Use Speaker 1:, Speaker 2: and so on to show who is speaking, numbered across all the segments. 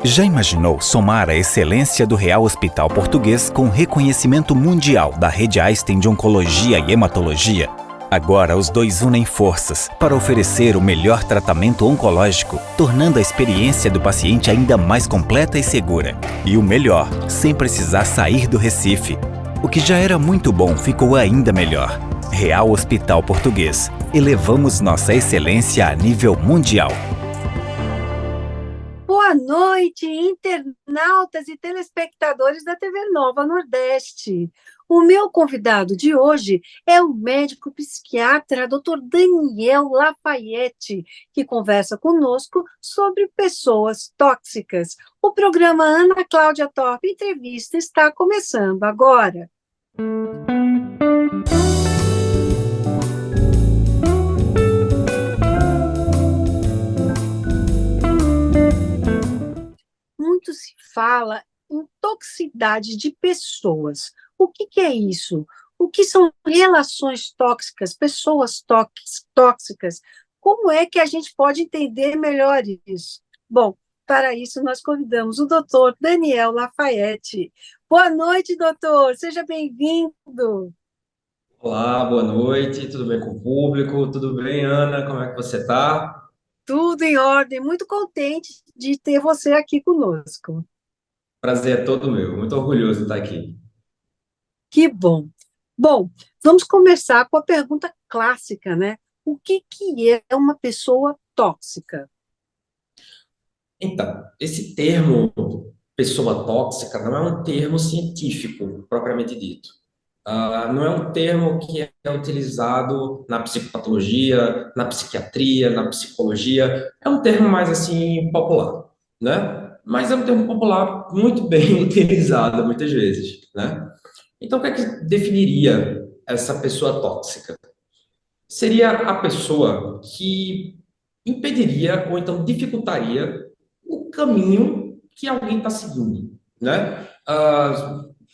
Speaker 1: Já imaginou somar a excelência do Real Hospital Português com reconhecimento mundial da Rede Einstein de Oncologia e Hematologia? Agora os dois unem forças para oferecer o melhor tratamento oncológico, tornando a experiência do paciente ainda mais completa e segura. E o melhor, sem precisar sair do Recife. O que já era muito bom ficou ainda melhor. Real Hospital Português. Elevamos nossa excelência a nível mundial.
Speaker 2: Boa noite, internautas e telespectadores da TV Nova Nordeste. O meu convidado de hoje é o médico psiquiatra Dr. Daniel Lafayette, que conversa conosco sobre pessoas tóxicas. O programa Ana Cláudia Torpe Entrevista está começando agora. Muito se fala em toxicidade de pessoas. O que é isso? O que são relações tóxicas, pessoas tóxicas? Como é que a gente pode entender melhor isso? Bom, para isso nós convidamos o doutor Daniel Lafayette. Boa noite, doutor, seja bem-vindo.
Speaker 3: Olá, boa noite, tudo bem com o público? Tudo bem, Ana? Como é que você tá?
Speaker 2: Tudo em ordem, muito contente de ter você aqui conosco.
Speaker 3: Prazer é todo meu, muito orgulhoso de estar aqui.
Speaker 2: Que bom. Bom, vamos começar com a pergunta clássica, né? O que é uma pessoa tóxica?
Speaker 3: Então, esse termo pessoa tóxica não é um termo científico, propriamente dito. Não é um termo que é utilizado na psicopatologia, na psiquiatria, na psicologia. É um termo mais assim popular, né? Mas é um termo popular muito bem utilizado muitas vezes, né? Então, o que é que definiria essa pessoa tóxica? Seria a pessoa que impediria ou então dificultaria o caminho que alguém está seguindo, né?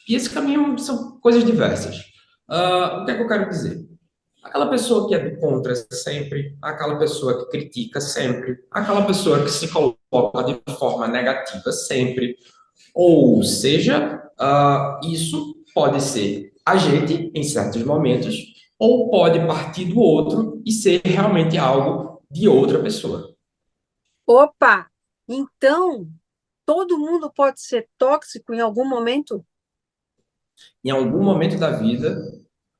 Speaker 3: E esse caminho são coisas diversas. O que é que eu quero dizer? Aquela pessoa que é do contra sempre, aquela pessoa que critica sempre, aquela pessoa que se coloca de forma negativa sempre, ou seja, isso pode ser a gente em certos momentos, ou pode partir do outro e ser realmente algo de outra pessoa.
Speaker 2: Opa! Então, todo mundo pode ser tóxico em algum momento?
Speaker 3: Em algum momento da vida,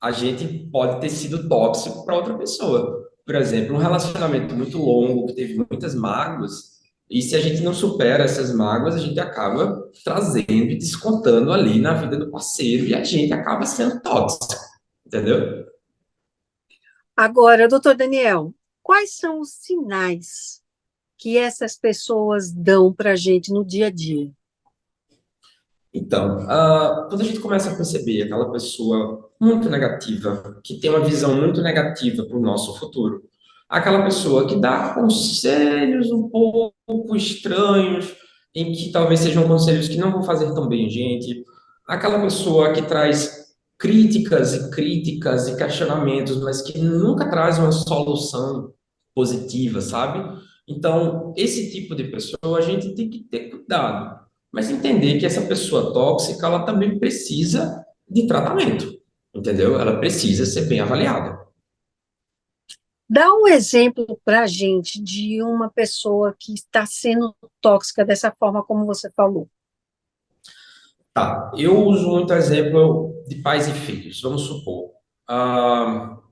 Speaker 3: a gente pode ter sido tóxico para outra pessoa. Por exemplo, um relacionamento muito longo, que teve muitas mágoas, e se a gente não supera essas mágoas, a gente acaba trazendo e descontando ali na vida do parceiro, e a gente acaba sendo tóxico, entendeu?
Speaker 2: Agora, doutor Daniel, quais são os sinais que essas pessoas dão para a gente no dia a dia?
Speaker 3: Então, quando a gente começa a perceber aquela pessoa muito negativa, que tem uma visão muito negativa para o nosso futuro, aquela pessoa que dá conselhos um pouco estranhos, em que talvez sejam conselhos que não vão fazer tão bem a gente, aquela pessoa que traz críticas e questionamentos, mas que nunca traz uma solução positiva, sabe? Então, esse tipo de pessoa a gente tem que ter cuidado, mas entender que essa pessoa tóxica, ela também precisa de tratamento, entendeu? Ela precisa ser bem avaliada.
Speaker 2: Dá um exemplo para a gente de uma pessoa que está sendo tóxica dessa forma como você falou.
Speaker 3: Tá, eu uso muito exemplo de pais e filhos. Vamos supor,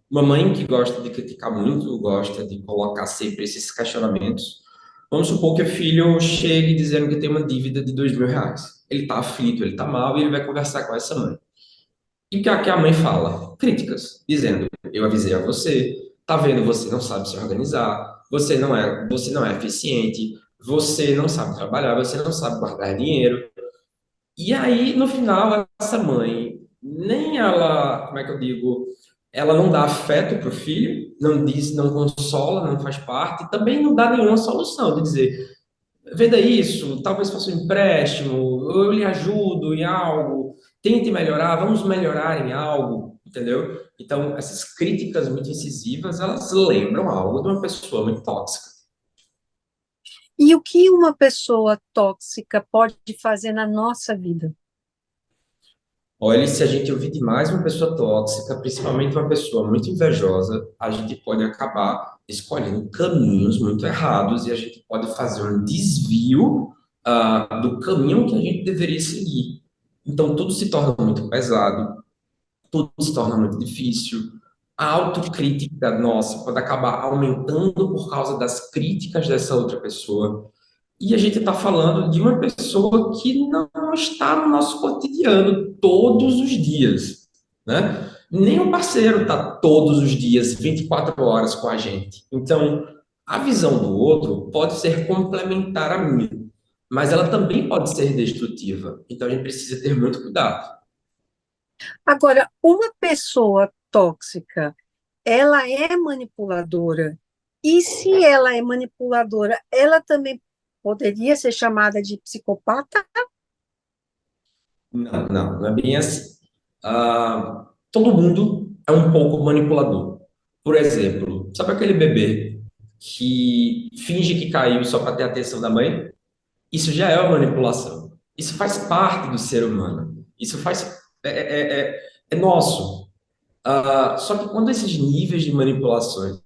Speaker 3: uma mãe que gosta de criticar muito, gosta de colocar sempre esses questionamentos. Vamos supor que o filho chegue dizendo que tem uma dívida de R$ 2.000. Ele está aflito, ele está mal e ele vai conversar com essa mãe. E o que a mãe fala? Críticas, dizendo: eu avisei a você, tá vendo, você não sabe se organizar, você não é eficiente, você não sabe trabalhar, você não sabe guardar dinheiro. E aí, no final, essa mãe, nem ela, como é que eu digo, ela não dá afeto para o filho, não diz, não consola, não faz parte, também não dá nenhuma solução de dizer: venda isso, talvez faça um empréstimo, eu lhe ajudo em algo, tente melhorar, vamos melhorar em algo, entendeu? Então, essas críticas muito incisivas, elas lembram algo de uma pessoa muito tóxica.
Speaker 2: E o que uma pessoa tóxica pode fazer na nossa vida?
Speaker 3: Olha, se a gente ouvir demais uma pessoa tóxica, principalmente uma pessoa muito invejosa, a gente pode acabar escolhendo caminhos muito errados e a gente pode fazer um desvio, do caminho que a gente deveria seguir. Então, tudo se torna muito pesado, tudo se torna muito difícil. A autocrítica nossa pode acabar aumentando por causa das críticas dessa outra pessoa. E a gente está falando de uma pessoa que não está no nosso cotidiano todos os dias, né? Nem o parceiro está todos os dias, 24 horas com a gente. Então, a visão do outro pode ser complementar à minha, mas ela também pode ser destrutiva. Então, a gente precisa ter muito cuidado.
Speaker 2: Agora, uma pessoa tóxica, ela é manipuladora. E se ela é manipuladora, ela também poderia ser chamada de psicopata?
Speaker 3: Não, não é bem assim. Todo mundo é um pouco manipulador. Por exemplo, sabe aquele bebê que finge que caiu só para ter a atenção da mãe? Isso já é uma manipulação. Isso faz parte do ser humano. Isso faz é nosso. Só que quando esses níveis de manipulações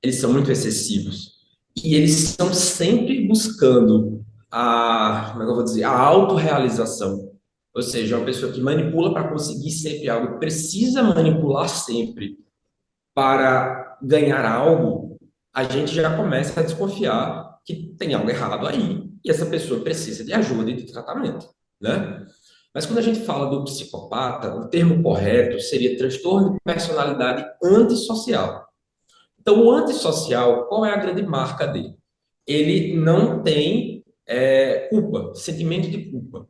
Speaker 3: eles são muito excessivos e eles estão sempre buscando como é que eu vou dizer, a autorrealização. Ou seja, uma pessoa que manipula para conseguir sempre algo, precisa manipular sempre para ganhar algo, a gente já começa a desconfiar que tem algo errado aí e essa pessoa precisa de ajuda e de tratamento, né? Mas quando a gente fala do psicopata, o termo correto seria transtorno de personalidade antissocial. Então, o antissocial, qual é a grande marca dele? Ele não tem culpa, sentimento de culpa.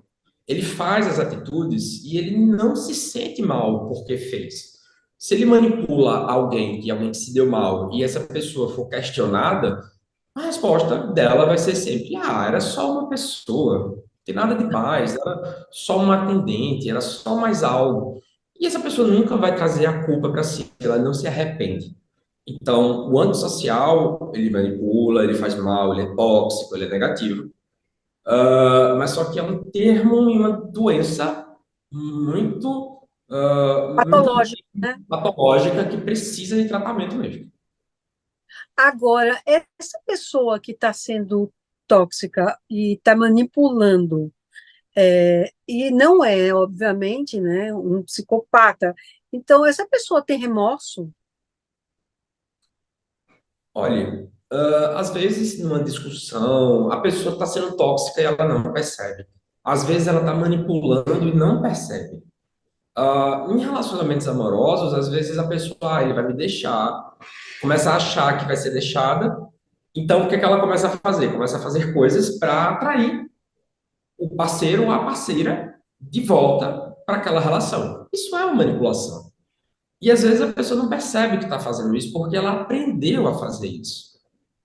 Speaker 3: Ele faz as atitudes e ele não se sente mal porque fez. Se ele manipula alguém que se deu mal, e essa pessoa for questionada, a resposta dela vai ser sempre: era só uma pessoa, não tem nada demais, era só uma atendente, era só mais algo. E essa pessoa nunca vai trazer a culpa para si, ela não se arrepende. Então, o antissocial, ele manipula, ele faz mal, ele é tóxico, ele é negativo. Mas só que é um termo e uma doença muito
Speaker 2: Patológico, né?
Speaker 3: patológica que precisa de tratamento mesmo.
Speaker 2: Agora, essa pessoa que está sendo tóxica e está manipulando, e não é, obviamente, né, um psicopata, então essa pessoa tem remorso?
Speaker 3: Olha, às vezes numa discussão, a pessoa está sendo tóxica e ela não percebe. Às vezes ela está manipulando e não percebe. Em relacionamentos amorosos, às vezes a pessoa, ele vai me deixar, começa a achar que vai ser deixada. Então, o que é que ela começa a fazer? Começa a fazer coisas para atrair o parceiro ou a parceira de volta para aquela relação. Isso é uma manipulação. E às vezes a pessoa não percebe que está fazendo isso porque ela aprendeu a fazer isso.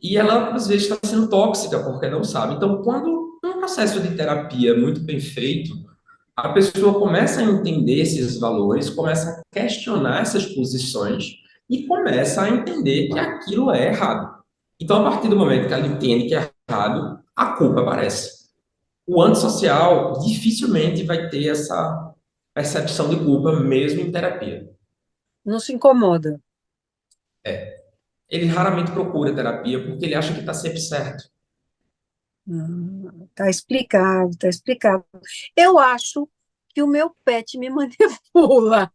Speaker 3: E ela, às vezes, está sendo tóxica porque não sabe. Então, quando um processo de terapia muito bem feito, a pessoa começa a entender esses valores, começa a questionar essas posições e começa a entender que aquilo é errado. Então, a partir do momento que ela entende que é errado, a culpa aparece. O antissocial dificilmente vai ter essa percepção de culpa, mesmo em terapia.
Speaker 2: Não se incomoda?
Speaker 3: Ele raramente procura terapia porque ele acha que está sempre certo.
Speaker 2: Tá explicado, tá explicado. Eu acho que o meu pet me manipula,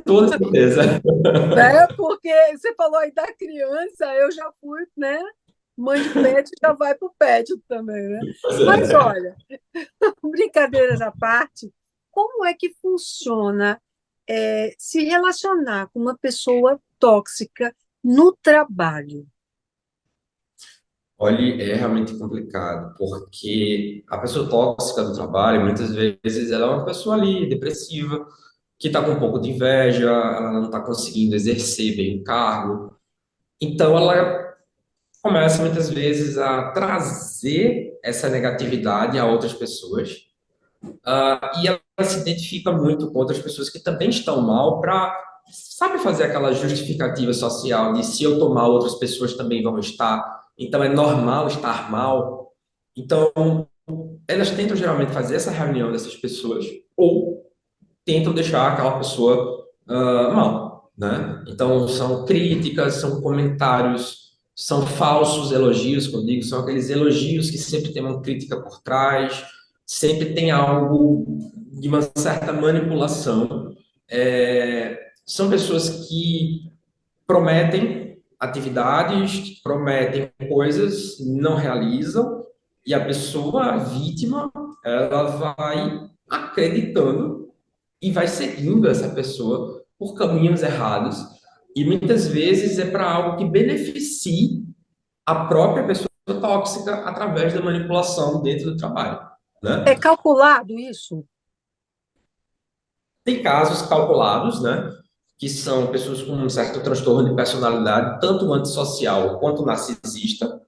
Speaker 3: Toda certeza.
Speaker 2: né? Porque você falou aí da criança, eu já fui, né? Mãe de pet já vai para o pet também, né?
Speaker 3: Pois
Speaker 2: Mas
Speaker 3: é.
Speaker 2: olha, brincadeiras à parte, como é que funciona se relacionar com uma pessoa tóxica no trabalho?
Speaker 3: Olha, é realmente complicado, porque a pessoa tóxica do trabalho, muitas vezes, ela é uma pessoa ali, depressiva, que está com um pouco de inveja, ela não está conseguindo exercer bem o cargo. Então, ela começa muitas vezes a trazer essa negatividade a outras pessoas. E ela se identifica muito com outras pessoas que também estão mal para sabe fazer aquela justificativa social de se eu estou mal, outras pessoas também vão estar, então é normal estar mal. Então, elas tentam geralmente fazer essa reunião dessas pessoas, ou tentam deixar aquela pessoa mal, né? Então, são críticas, são comentários, são falsos elogios, como eu digo, são aqueles elogios que sempre tem uma crítica por trás, sempre tem algo de uma certa manipulação. São pessoas que prometem atividades, prometem coisas, não realizam, e a pessoa, a vítima, ela vai acreditando e vai seguindo essa pessoa por caminhos errados. E muitas vezes é para algo que beneficie a própria pessoa tóxica através da manipulação dentro do trabalho,
Speaker 2: É
Speaker 3: né?
Speaker 2: calculado isso?
Speaker 3: Tem casos calculados, né? Que são pessoas com um certo transtorno de personalidade, tanto antissocial quanto narcisista.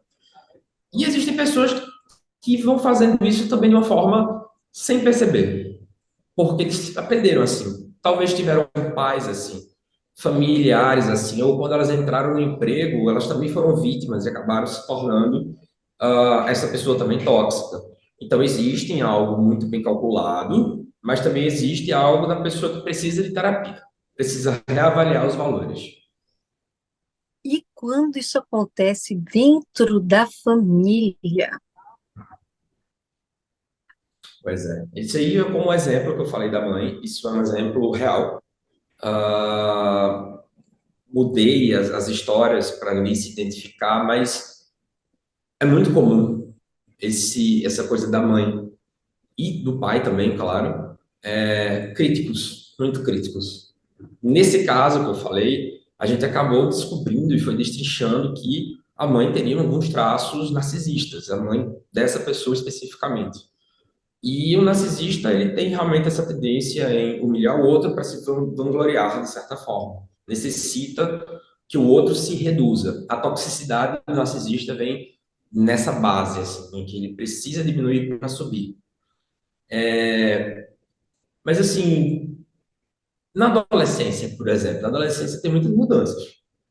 Speaker 3: E existem pessoas que vão fazendo isso também de uma forma sem perceber, porque eles aprenderam assim. Talvez tiveram pais assim, familiares assim, ou quando elas entraram no emprego, elas também foram vítimas e acabaram se tornando essa pessoa também tóxica. Então, existe algo muito bem calculado, mas também existe algo da pessoa que precisa de terapia, precisa reavaliar os valores.
Speaker 2: E quando isso acontece dentro da família?
Speaker 3: Pois é. Isso aí é como um exemplo que eu falei da mãe, isso é um exemplo real. Ah, Mudei as histórias para ninguém se identificar, mas é muito comum essa coisa da mãe e do pai também, claro, críticos, muito críticos. Nesse caso que eu falei, a gente acabou descobrindo e foi destrinchando que a mãe teria alguns traços narcisistas, a mãe dessa pessoa especificamente. E o narcisista, ele tem realmente essa tendência em humilhar o outro para se vangloriar, de certa forma. Necessita que o outro se reduza. A toxicidade do narcisista vem nessa base, assim, em que ele precisa diminuir para subir. Mas, assim, na adolescência, por exemplo, na adolescência tem muitas mudanças.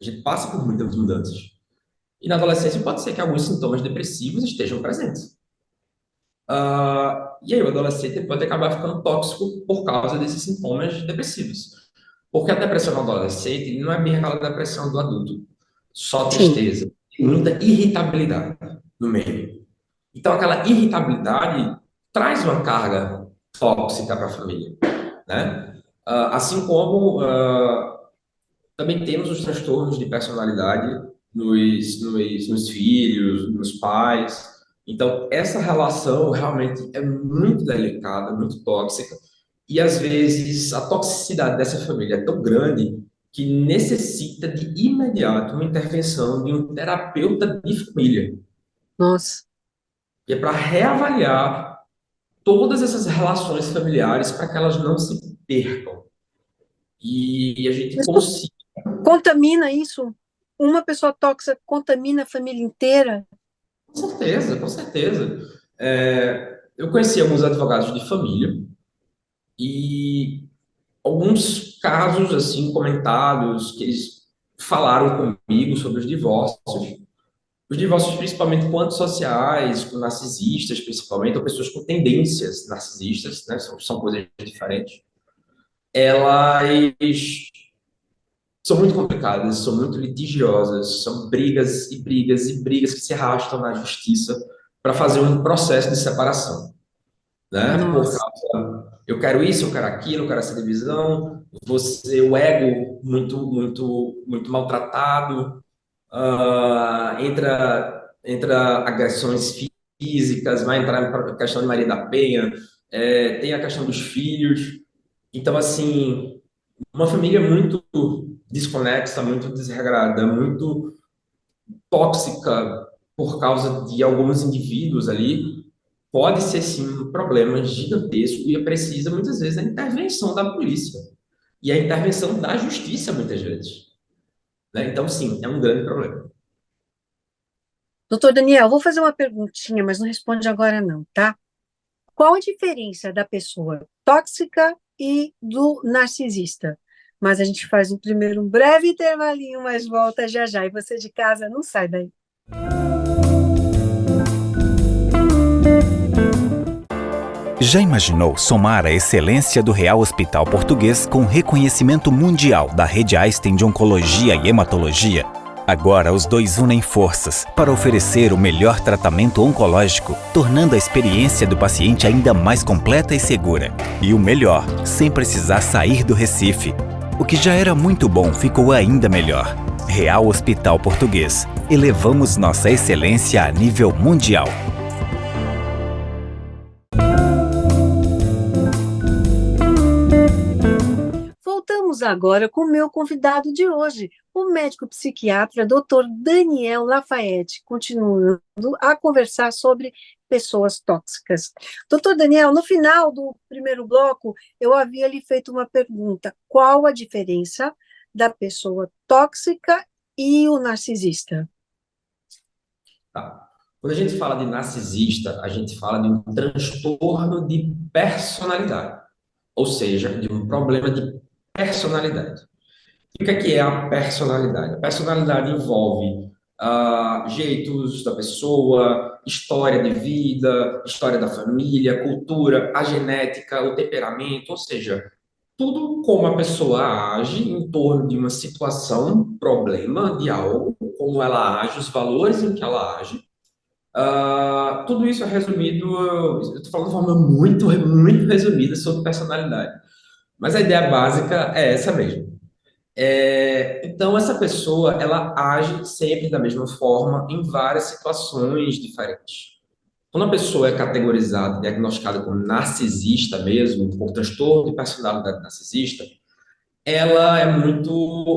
Speaker 3: A gente passa por muitas mudanças. E na adolescência pode ser que alguns sintomas depressivos estejam presentes. E aí o adolescente pode acabar ficando tóxico por causa desses sintomas depressivos. Porque a depressão no adolescente não é bem aquela depressão do adulto. Só
Speaker 2: Sim.
Speaker 3: tristeza. Tem muita irritabilidade no meio. Então aquela irritabilidade traz uma carga tóxica para a família, né? Assim como também temos os transtornos de personalidade nos filhos, nos pais. Então, essa relação realmente é muito delicada, muito tóxica, e às vezes a toxicidade dessa família é tão grande que necessita de imediato uma intervenção de um terapeuta de família,
Speaker 2: Nossa.
Speaker 3: que é para reavaliar todas essas relações familiares para que elas não se percam. E a gente
Speaker 2: Isso
Speaker 3: consiga.
Speaker 2: contamina isso? Uma pessoa tóxica contamina a família inteira?
Speaker 3: Com certeza, com certeza. Eu conheci alguns advogados de família e alguns casos assim comentados que eles falaram comigo sobre os divórcios principalmente com antissociais, com narcisistas principalmente, ou pessoas com tendências narcisistas, né? São coisas diferentes. Elas são muito complicadas, são muito litigiosas, são brigas e brigas e brigas que se arrastam na justiça para fazer um processo de separação, né? Por
Speaker 2: Nossa.
Speaker 3: causa, eu quero isso, eu quero aquilo, eu quero essa divisão, o ego muito maltratado, entra agressões físicas, vai entrar a questão de Maria da Penha, tem a questão dos filhos. Então, assim, uma família muito desconexa, muito desregrada, muito tóxica por causa de alguns indivíduos ali, pode ser sim um problema gigantesco e precisa muitas vezes da intervenção da polícia e a intervenção da justiça muitas vezes, né? Então, sim, é um grande problema.
Speaker 2: Doutor Daniel, vou fazer uma perguntinha, mas não responde agora não, tá? Qual a diferença da pessoa tóxica e do narcisista? Mas a gente faz primeiro um breve intervalinho, mas volta já já. E você de casa, não sai daí.
Speaker 1: Já imaginou somar a excelência do Real Hospital Português com reconhecimento mundial da rede Einstein de Oncologia e Hematologia? Agora os dois unem forças para oferecer o melhor tratamento oncológico, tornando a experiência do paciente ainda mais completa e segura. E o melhor, sem precisar sair do Recife. O que já era muito bom ficou ainda melhor. Real Hospital Português. Elevamos nossa excelência a nível mundial.
Speaker 2: Voltamos agora com o meu convidado de hoje, o médico psiquiatra Dr. Daniel Lafayette, continuando a conversar sobre pessoas tóxicas. Doutor Daniel, no final do primeiro bloco, eu havia lhe feito uma pergunta: qual a diferença da pessoa tóxica e o narcisista?
Speaker 3: Tá. Quando a gente fala de narcisista, a gente fala de um transtorno de personalidade, ou seja, de um problema de personalidade. E o que é a personalidade? A personalidade envolve jeitos da pessoa, história de vida, história da família, cultura, a genética, o temperamento, ou seja, tudo como a pessoa age em torno de uma situação, problema, de algo, como ela age, os valores em que ela age. Tudo isso é resumido, eu estou falando de forma muito resumida sobre personalidade, mas a ideia básica é essa mesmo. Então, essa pessoa, ela age sempre da mesma forma em várias situações diferentes. Quando a pessoa é categorizada, diagnosticada como narcisista mesmo, por transtorno de personalidade narcisista, ela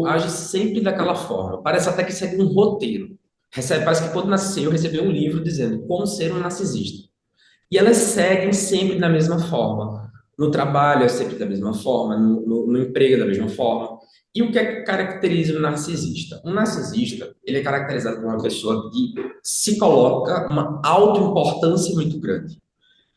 Speaker 3: age sempre daquela forma. Parece até que segue um roteiro. Parece que quando nasceu, recebeu um livro dizendo como ser um narcisista. E elas seguem sempre da mesma forma. No trabalho é sempre da mesma forma, no emprego é da mesma forma. E o que é que caracteriza o narcisista? Um narcisista, ele é caracterizado por uma pessoa que se coloca uma autoimportância muito grande.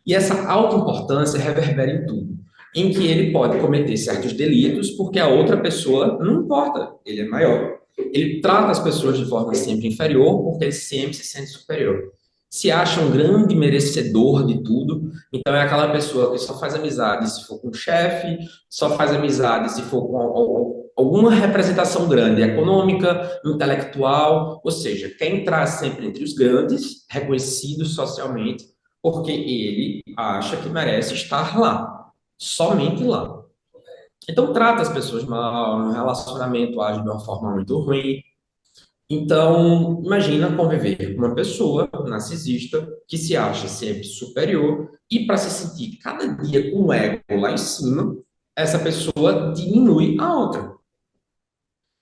Speaker 3: E essa autoimportância reverbera em tudo. Em que ele pode cometer certos delitos porque a outra pessoa não importa, ele é maior. Ele trata as pessoas de forma sempre inferior porque ele sempre se sente superior. Se acha um grande merecedor de tudo, então é aquela pessoa que só faz amizade se for com o chefe, só faz amizade se for com alguma representação grande, econômica, intelectual, ou seja, quer entrar sempre entre os grandes, reconhecidos socialmente, porque ele acha que merece estar lá, somente lá. Então, trata as pessoas mal, no relacionamento age de uma forma muito ruim. Então, imagina conviver com uma pessoa narcisista que se acha sempre superior e para se sentir cada dia com o ego lá em cima, essa pessoa diminui a outra.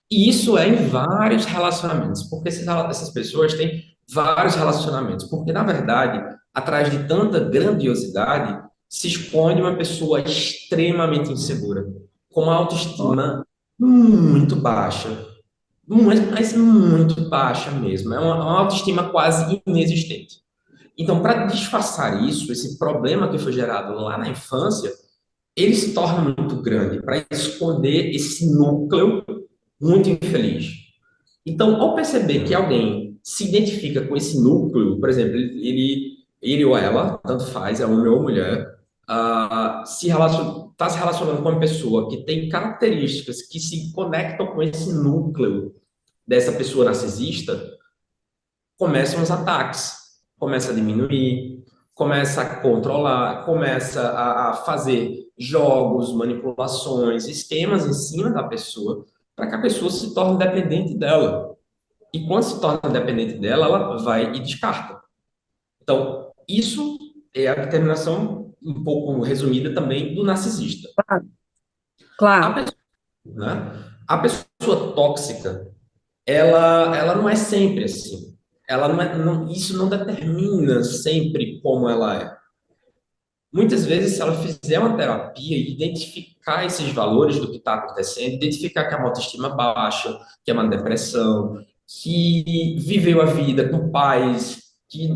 Speaker 3: E isso é em vários relacionamentos, porque essas pessoas têm vários relacionamentos, porque na verdade, atrás de tanta grandiosidade, se esconde uma pessoa extremamente insegura, com uma autoestima muito baixa, mas muito baixa mesmo, é uma autoestima quase inexistente. Então, para disfarçar isso, esse problema que foi gerado lá na infância, ele se torna muito grande para esconder esse núcleo muito infeliz. Então, ao perceber que alguém se identifica com esse núcleo, por exemplo, ele ou ela, tanto faz, é homem ou mulher, está se relacionando com uma pessoa que tem características que se conectam com esse núcleo dessa pessoa narcisista, começam os ataques, começa a diminuir, começa a controlar, começa a fazer jogos, manipulações, esquemas em cima da pessoa, para que a pessoa se torne dependente dela. E quando se torna dependente dela, ela vai e descarta. Então, isso é a determinação um pouco resumida também do narcisista.
Speaker 2: Claro.
Speaker 3: A pessoa tóxica, ela não é sempre assim. Ela isso não determina sempre como ela é. Muitas vezes, se ela fizer uma terapia e identificar esses valores do que está acontecendo, identificar que é uma autoestima baixa, que é uma depressão, que viveu a vida com pais, que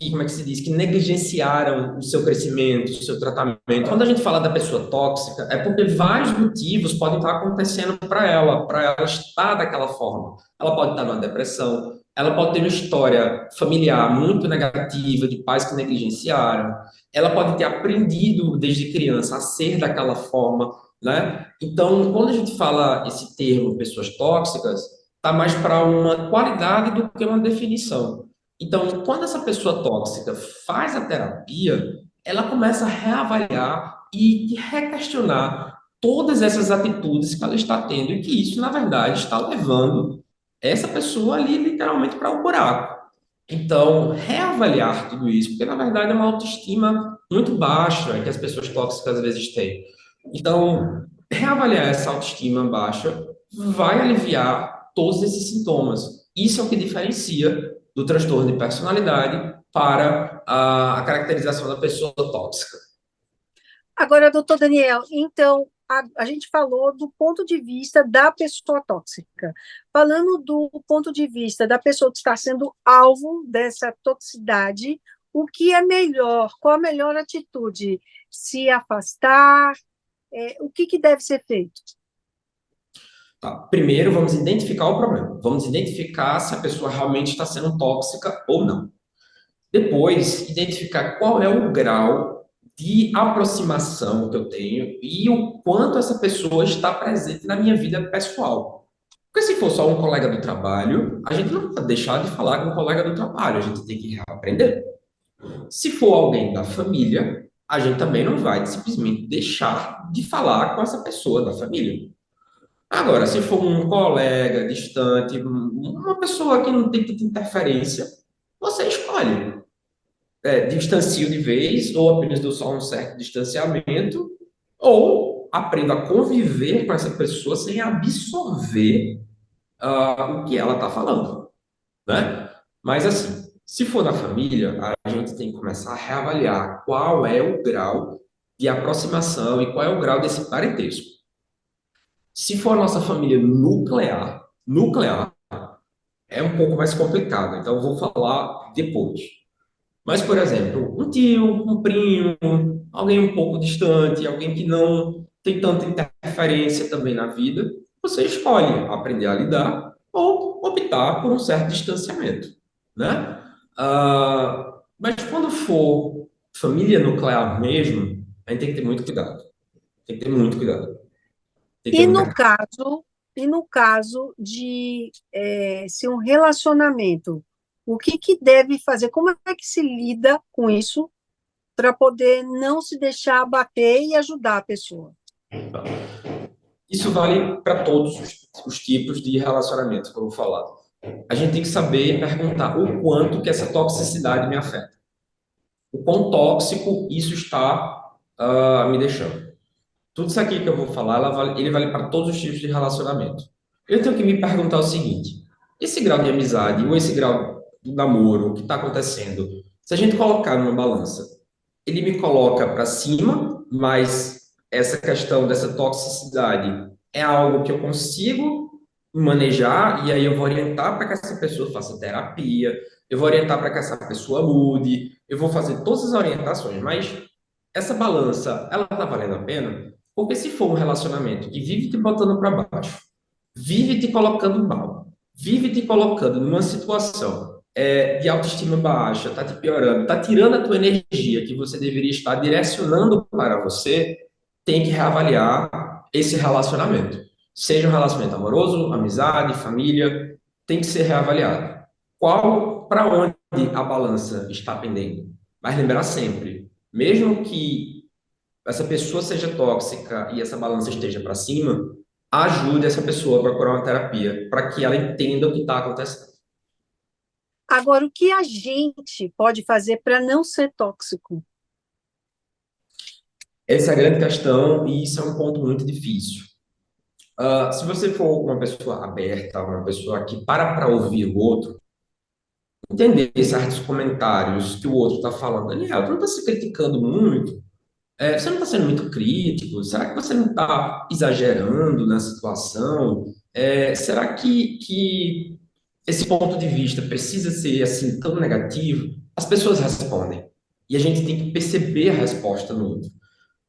Speaker 3: como é que se diz, que negligenciaram o seu crescimento, o seu tratamento. Quando a gente fala da pessoa tóxica, é porque vários motivos podem estar acontecendo para ela estar daquela forma. Ela pode estar numa depressão, ela pode ter uma história familiar muito negativa de pais que negligenciaram, ela pode ter aprendido desde criança a ser daquela forma, né? Então, quando a gente fala esse termo pessoas tóxicas, está mais para uma qualidade do que uma definição. Então, quando essa pessoa tóxica faz a terapia, ela começa a reavaliar e requestionar todas essas atitudes que ela está tendo e que isso, na verdade, está levando essa pessoa ali literalmente para o buraco. Então, reavaliar tudo isso, porque na verdade é uma autoestima muito baixa que as pessoas tóxicas às vezes têm. Então, reavaliar essa autoestima baixa vai aliviar todos esses sintomas. Isso é o que diferencia do transtorno de personalidade para a caracterização da pessoa tóxica.
Speaker 2: Agora, doutor Daniel, então, a gente falou do ponto de vista da pessoa tóxica. Falando do ponto de vista da pessoa que está sendo alvo dessa toxicidade, o que é melhor? Qual a melhor atitude? Se afastar? O que deve ser feito?
Speaker 3: Tá. Primeiro, vamos identificar o problema. Vamos identificar se a pessoa realmente está sendo tóxica ou não. Depois, identificar qual é o grau de aproximação que eu tenho e o quanto essa pessoa está presente na minha vida pessoal. Porque se for só um colega do trabalho, a gente não pode deixar de falar com um colega do trabalho, a gente tem que reaprender. Se for alguém da família, a gente também não vai simplesmente deixar de falar com essa pessoa da família. Agora, se for um colega distante, uma pessoa que não tem tanta interferência, você escolhe. Distancio de vez, ou apenas dou só um certo distanciamento, ou aprendo a conviver com essa pessoa sem absorver o que ela está falando, né? Mas assim, se for da família, a gente tem que começar a reavaliar qual é o grau de aproximação e qual é o grau desse parentesco. Se for a nossa família nuclear é um pouco mais complicado, então eu vou falar depois. Mas, por exemplo, um tio, um primo, alguém um pouco distante, alguém que não tem tanta interferência também na vida, você escolhe aprender a lidar ou optar por um certo distanciamento, né? Mas quando for família nuclear mesmo, a gente tem que ter muito cuidado. Tem que ter muito cuidado. Tem que ter
Speaker 2: E no
Speaker 3: muita...
Speaker 2: caso, e no caso de ser um relacionamento, o que deve fazer? Como é que se lida com isso para poder não se deixar abater e ajudar a pessoa?
Speaker 3: Isso vale para todos os tipos de relacionamento que eu vou falar. A gente tem que saber perguntar o quanto que essa toxicidade me afeta. O quão tóxico isso está me deixando. Tudo isso aqui que eu vou falar, ele vale para todos os tipos de relacionamento. Eu tenho que me perguntar o seguinte: esse grau de amizade ou esse grau do namoro, o que está acontecendo, se a gente colocar numa balança, ele me coloca para cima, mas essa questão dessa toxicidade é algo que eu consigo manejar, e aí eu vou orientar para que essa pessoa faça terapia, eu vou orientar para que essa pessoa mude, eu vou fazer todas as orientações, mas essa balança, ela tá valendo a pena? Porque se for um relacionamento que vive te botando para baixo, vive te colocando mal, vive te colocando numa situação de autoestima baixa, tá te piorando, tá tirando a tua energia que você deveria estar direcionando para você, tem que reavaliar esse relacionamento. Seja um relacionamento amoroso, amizade, família, tem que ser reavaliado. Para onde a balança está pendendo? Mas lembrar sempre, mesmo que essa pessoa seja tóxica e essa balança esteja para cima, ajude essa pessoa a procurar uma terapia para que ela entenda o que está acontecendo.
Speaker 2: Agora, o que a gente pode fazer para não ser tóxico?
Speaker 3: Essa é a grande questão e isso é um ponto muito difícil. Se você for uma pessoa aberta, uma pessoa que para ouvir o outro, entender certos comentários que o outro está falando, Daniel, tu não está se criticando muito? Você não está sendo muito crítico? Será que você não está exagerando na situação? Será que esse ponto de vista precisa ser assim tão negativo, as pessoas respondem. E a gente tem que perceber a resposta no outro.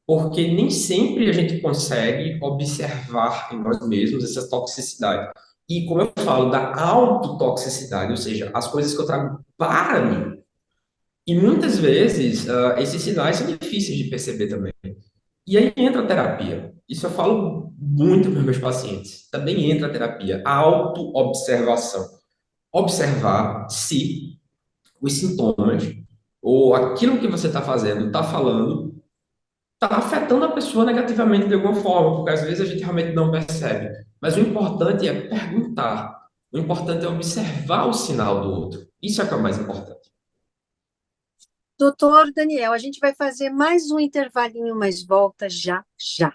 Speaker 3: Porque nem sempre a gente consegue observar em nós mesmos essa toxicidade. E como eu falo da autotoxicidade, ou seja, as coisas que eu trago para mim. E muitas vezes esses sinais são difíceis de perceber também. E aí entra a terapia. Isso eu falo muito para meus pacientes. Também entra a terapia, a autoobservação. Observar se os sintomas ou aquilo que você está fazendo, está falando, está afetando a pessoa negativamente de alguma forma, porque às vezes a gente realmente não percebe. Mas o importante é perguntar. O importante é observar o sinal do outro. Isso é o que é o mais importante.
Speaker 2: Doutor Daniel, a gente vai fazer mais um intervalinho, mas volta já, já.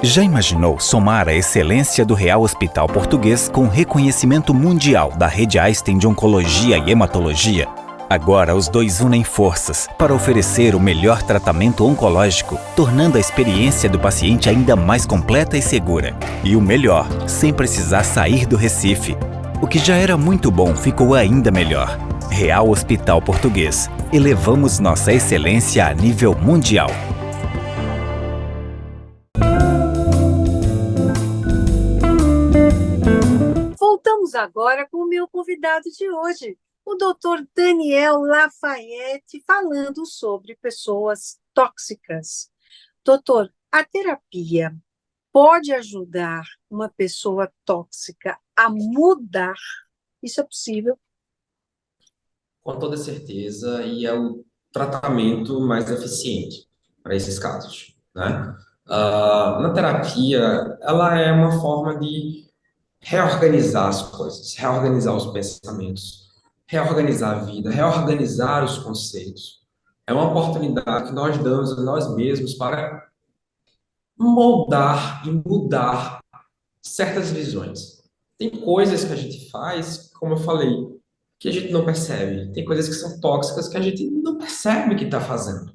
Speaker 1: Já imaginou somar a excelência do Real Hospital Português com reconhecimento mundial da rede Einstein de Oncologia e Hematologia? Agora os dois unem forças para oferecer o melhor tratamento oncológico, tornando a experiência do paciente ainda mais completa e segura. E o melhor, sem precisar sair do Recife. O que já era muito bom ficou ainda melhor. Real Hospital Português. Elevamos nossa excelência a nível mundial.
Speaker 2: Voltamos agora com o meu convidado de hoje, o doutor Daniel Lafayette, falando sobre pessoas tóxicas. Doutor, a terapia pode ajudar uma pessoa tóxica a mudar? Isso é possível?
Speaker 3: Com toda certeza, e é o tratamento mais eficiente para esses casos, né? Na terapia, ela é uma forma de reorganizar as coisas, reorganizar os pensamentos, reorganizar a vida, reorganizar os conceitos. É uma oportunidade que nós damos a nós mesmos para moldar e mudar certas visões. Tem coisas que a gente faz, como eu falei, que a gente não percebe. Tem coisas que são tóxicas que a gente não percebe que está fazendo.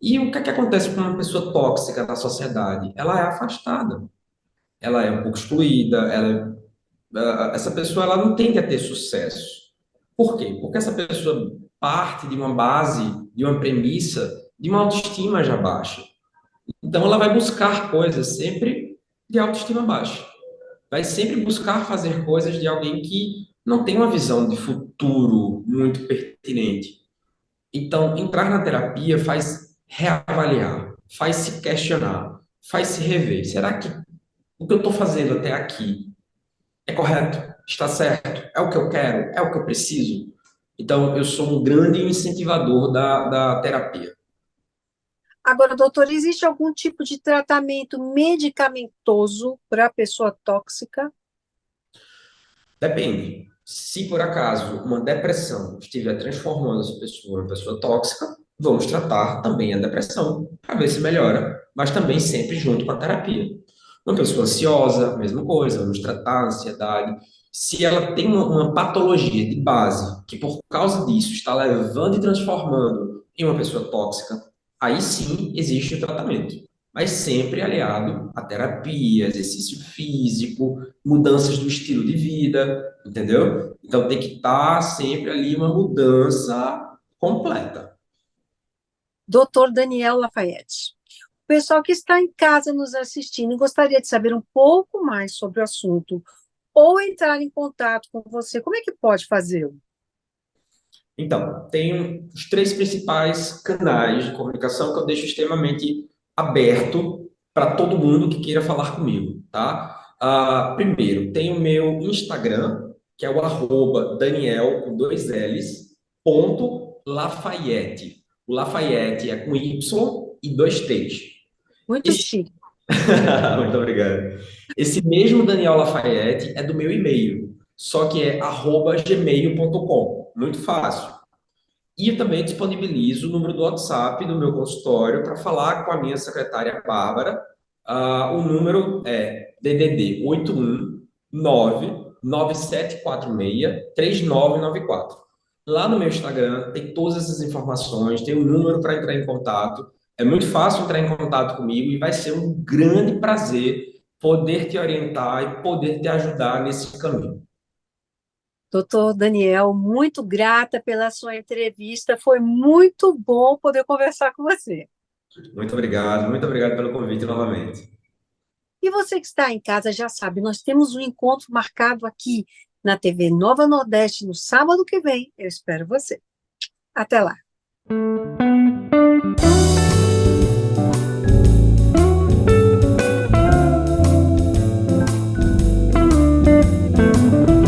Speaker 3: E o que é que acontece com uma pessoa tóxica na sociedade? Ela é afastada, ela é um pouco excluída, essa pessoa ela não tende a ter sucesso. Por quê? Porque essa pessoa parte de uma base, de uma premissa, de uma autoestima já baixa. Então ela vai buscar coisas sempre de autoestima baixa. Vai sempre buscar fazer coisas de alguém que não tem uma visão de futuro muito pertinente. Então, entrar na terapia faz reavaliar, faz se questionar, faz se rever. Será que o que eu estou fazendo até aqui é correto? Está certo? É o que eu quero? É o que eu preciso? Então, eu sou um grande incentivador da terapia.
Speaker 2: Agora, doutor, existe algum tipo de tratamento medicamentoso para a pessoa tóxica?
Speaker 3: Depende. Se por acaso uma depressão estiver transformando essa pessoa em uma pessoa tóxica, vamos tratar também a depressão para ver se melhora, mas também sempre junto com a terapia. Uma pessoa ansiosa, mesma coisa, vamos tratar a ansiedade. Se ela tem uma patologia de base que por causa disso está levando e transformando em uma pessoa tóxica, aí sim existe o tratamento, mas sempre aliado à terapia, exercício físico, mudanças do estilo de vida, entendeu? Então tem que estar sempre ali uma mudança completa.
Speaker 2: Doutor Daniel Lafayette. O pessoal que está em casa nos assistindo e gostaria de saber um pouco mais sobre o assunto ou entrar em contato com você, como é que pode fazê-lo?
Speaker 3: Então, tem os três principais canais de comunicação que eu deixo extremamente aberto para todo mundo que queira falar comigo, tá? Primeiro, tem o meu Instagram, que é o Daniel, com dois L's, ponto Lafayette. O Lafayette é com Y e dois T's.
Speaker 2: Muito
Speaker 3: Esse
Speaker 2: chique.
Speaker 3: Muito obrigado. Esse mesmo Daniel Lafayette é do meu e-mail, só que é @gmail.com. Muito fácil. E eu também disponibilizo o número do WhatsApp do meu consultório para falar com a minha secretária Bárbara. O número é DDD 81997463994. Lá no meu Instagram tem todas essas informações, tem o número para entrar em contato. É muito fácil entrar em contato comigo e vai ser um grande prazer poder te orientar e poder te ajudar nesse caminho.
Speaker 2: Doutor Daniel, muito grata pela sua entrevista. Foi muito bom poder conversar com você.
Speaker 3: Muito obrigado pelo convite novamente.
Speaker 2: E você que está em casa já sabe, nós temos um encontro marcado aqui na TV Nova Nordeste no sábado que vem. Eu espero você. Até lá.